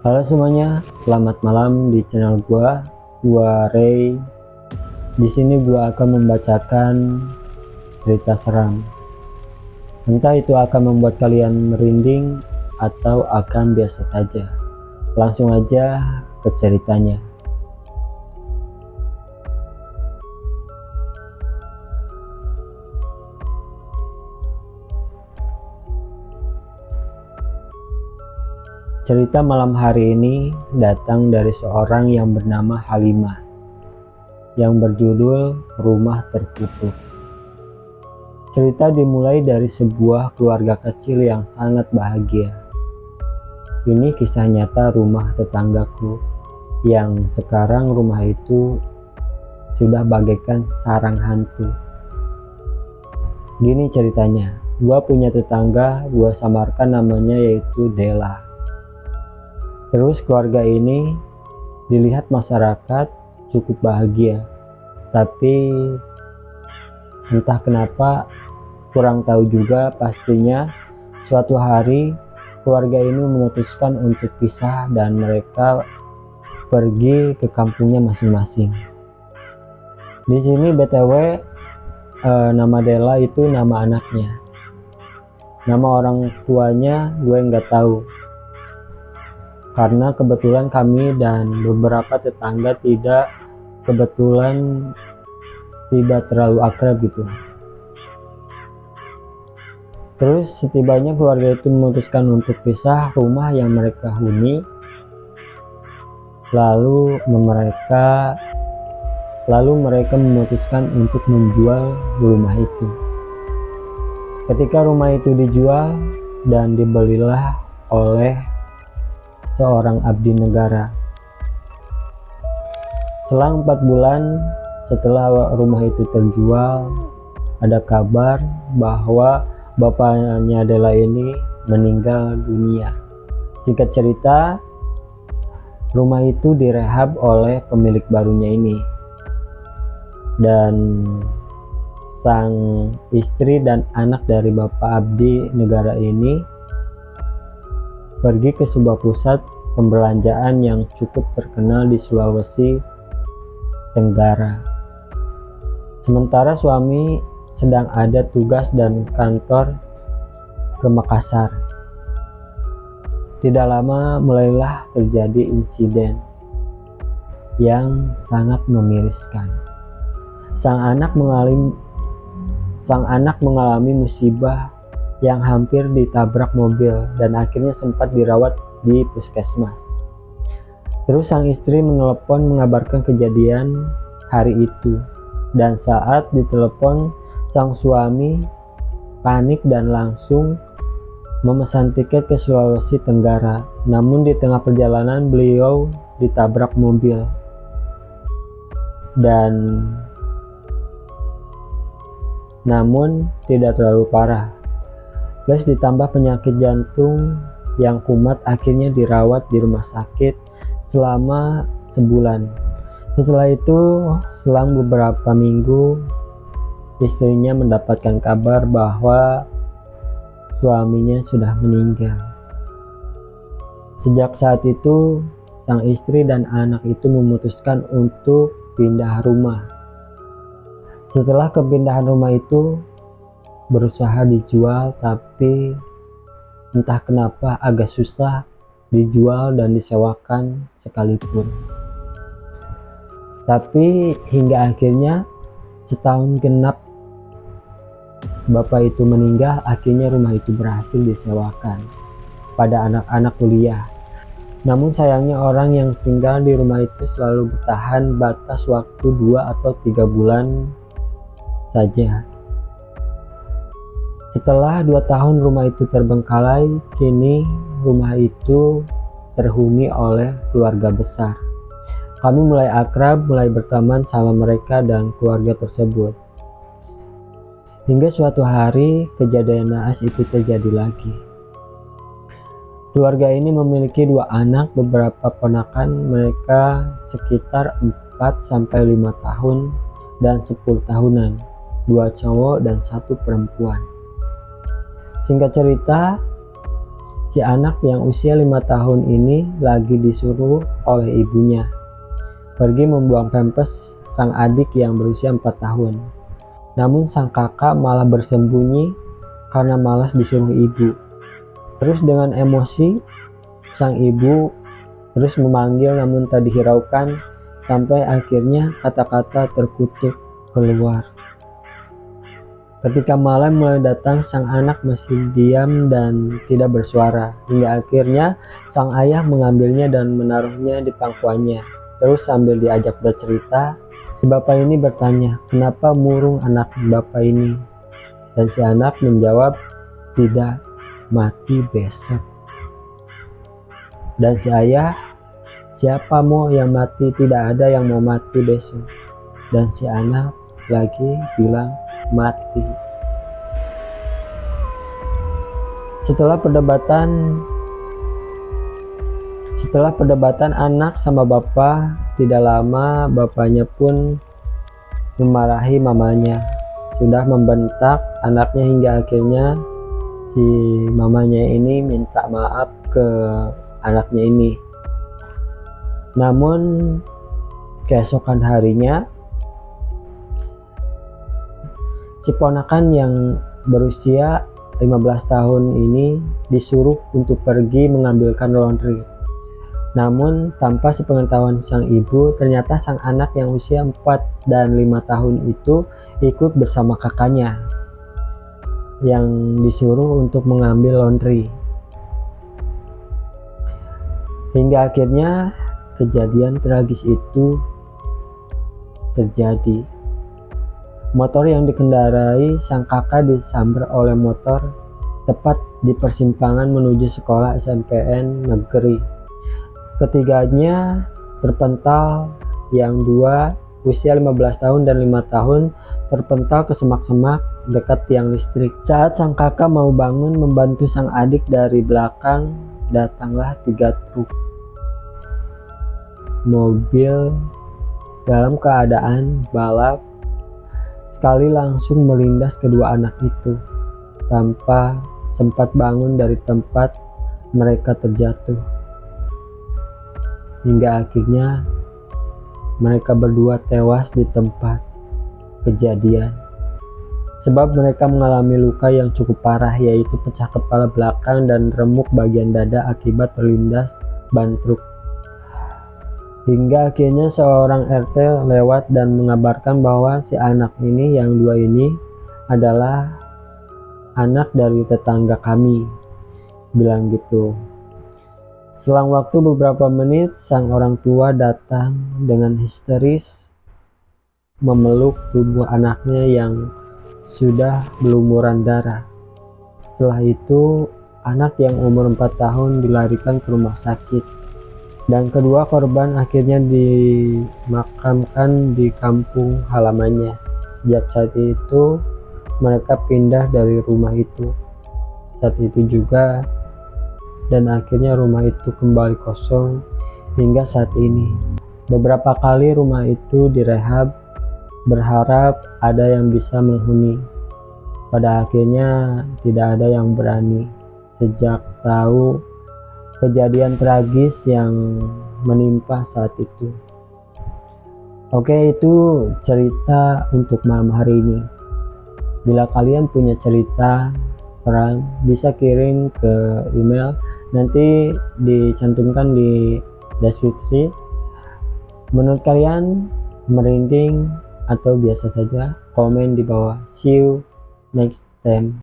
Halo semuanya, selamat malam di channel gua Ray. Di sini gua akan membacakan cerita seram. Entah itu akan membuat kalian merinding atau akan biasa saja. Langsung aja ke ceritanya. Cerita malam hari ini datang dari seorang yang bernama Halimah, yang berjudul Rumah Terkutuk. Cerita dimulai dari sebuah keluarga kecil yang sangat bahagia. Ini kisah nyata rumah tetanggaku, yang sekarang rumah itu sudah bagaikan sarang hantu. Gini ceritanya, gua punya tetangga, gua samarkan namanya yaitu Dela. Terus keluarga ini dilihat masyarakat cukup bahagia, tapi entah kenapa kurang tahu juga pastinya suatu hari keluarga ini memutuskan untuk pisah dan mereka pergi ke kampungnya masing-masing. Di sini BTW nama Dela itu nama anaknya. Nama orang tuanya gue nggak tahu. Karena kebetulan kami dan beberapa tetangga tidak terlalu akrab gitu. Terus setibanya keluarga itu memutuskan untuk pisah rumah yang mereka huni, lalu mereka memutuskan untuk menjual rumah itu. Ketika rumah itu dijual dan dibelilah oleh seorang abdi negara. Selang 4 bulan setelah rumah itu terjual, ada kabar bahwa bapaknya Dela ini meninggal dunia. Singkat cerita, rumah itu direhab oleh pemilik barunya ini. Dan sang istri dan anak dari bapak abdi negara ini pergi ke sebuah pusat pembelanjaan yang cukup terkenal di Sulawesi Tenggara. Sementara suami sedang ada tugas dan kantor ke Makassar. Tidak lama mulailah terjadi insiden yang sangat memiriskan. Sang anak mengalami musibah yang hampir ditabrak mobil dan akhirnya sempat dirawat di puskesmas. Terus sang istri menelepon mengabarkan kejadian hari itu, dan saat ditelepon sang suami panik dan langsung memesan tiket ke Sulawesi Tenggara. Namun di tengah perjalanan beliau ditabrak mobil dan namun tidak terlalu parah. Plus ditambah penyakit jantung yang kumat, akhirnya dirawat di rumah sakit selama sebulan. Setelah itu, selang beberapa minggu, istrinya mendapatkan kabar bahwa suaminya sudah meninggal. Sejak saat itu, sang istri dan anak itu memutuskan untuk pindah rumah. Setelah kepindahan rumah itu, berusaha dijual, tapi entah kenapa agak susah dijual dan disewakan sekalipun. Tapi hingga akhirnya setahun genap bapak itu meninggal, akhirnya rumah itu berhasil disewakan pada anak-anak kuliah. Namun sayangnya orang yang tinggal di rumah itu selalu bertahan batas waktu 2 atau 3 bulan saja. Setelah 2 tahun rumah itu terbengkalai, kini rumah itu terhuni oleh keluarga besar. Kami mulai akrab, mulai berteman sama mereka dan keluarga tersebut. Hingga suatu hari kejadian naas itu terjadi lagi. Keluarga ini memiliki 2 anak, beberapa ponakan mereka sekitar 4-5 tahun dan 10 tahunan, 2 cowok dan 1 perempuan. Singkat cerita, Si anak yang usia 5 tahun ini lagi disuruh oleh ibunya pergi membuang pempes sang adik yang berusia 4 tahun. Namun sang kakak malah bersembunyi karena malas disuruh ibu. Terus dengan emosi, sang ibu terus memanggil namun tak dihiraukan sampai akhirnya kata-kata terkutuk keluar. Ketika malam mulai datang, sang anak masih diam dan tidak bersuara, hingga akhirnya sang ayah mengambilnya dan menaruhnya di pangkuannya. Terus sambil diajak bercerita, si bapak ini bertanya, kenapa murung anak bapak ini? Dan si anak menjawab, tidak, mati besok. Dan si ayah, siapa mau yang mati? Tidak ada yang mau mati besok. Dan si anak lagi bilang, mati. Setelah perdebatan anak sama bapak, tidak lama bapaknya pun memarahi mamanya. Sudah membentak anaknya hingga akhirnya si mamanya ini minta maaf ke anaknya ini. Namun keesokan harinya si ponakan yang berusia 15 tahun ini disuruh untuk pergi mengambilkan laundry. Namun tanpa sepengetahuan sang ibu, ternyata sang anak yang usia 4 dan 5 tahun itu ikut bersama kakaknya yang disuruh untuk mengambil laundry. Hingga akhirnya kejadian tragis itu terjadi. Motor yang dikendarai sang kakak disambar oleh motor tepat di persimpangan menuju sekolah SMPN negeri. Ketiganya terpental, yang dua usia 15 tahun dan 5 tahun terpental ke semak-semak dekat tiang listrik. Saat sang kakak mau bangun membantu sang adik, dari belakang datanglah 3 truk mobil dalam keadaan balap sekali langsung melindas kedua anak itu tanpa sempat bangun dari tempat mereka terjatuh. Hingga akhirnya mereka berdua tewas di tempat kejadian. Sebab mereka mengalami luka yang cukup parah, yaitu pecah kepala belakang dan remuk bagian dada akibat terlindas ban truk. Hingga akhirnya seorang RT lewat dan mengabarkan bahwa si anak ini, yang 2 ini, adalah anak dari tetangga kami, bilang gitu. Selang waktu beberapa menit, sang orang tua datang dengan histeris memeluk tubuh anaknya yang sudah berlumuran darah. Setelah itu, anak yang umur 4 tahun dilarikan ke rumah sakit. Dan kedua korban akhirnya dimakamkan di kampung halamannya. Sejak saat itu mereka pindah dari rumah itu. Saat itu juga, dan akhirnya rumah itu kembali kosong hingga saat ini. Beberapa kali rumah itu direhab, berharap ada yang bisa menghuni. Pada akhirnya tidak ada yang berani sejak tahu kejadian tragis yang menimpa saat itu. Oke, itu cerita untuk malam hari ini. Bila kalian punya cerita seram, bisa kirim ke email, nanti dicantumkan di deskripsi. Menurut kalian merinding atau biasa saja? Komen di bawah. See you next time.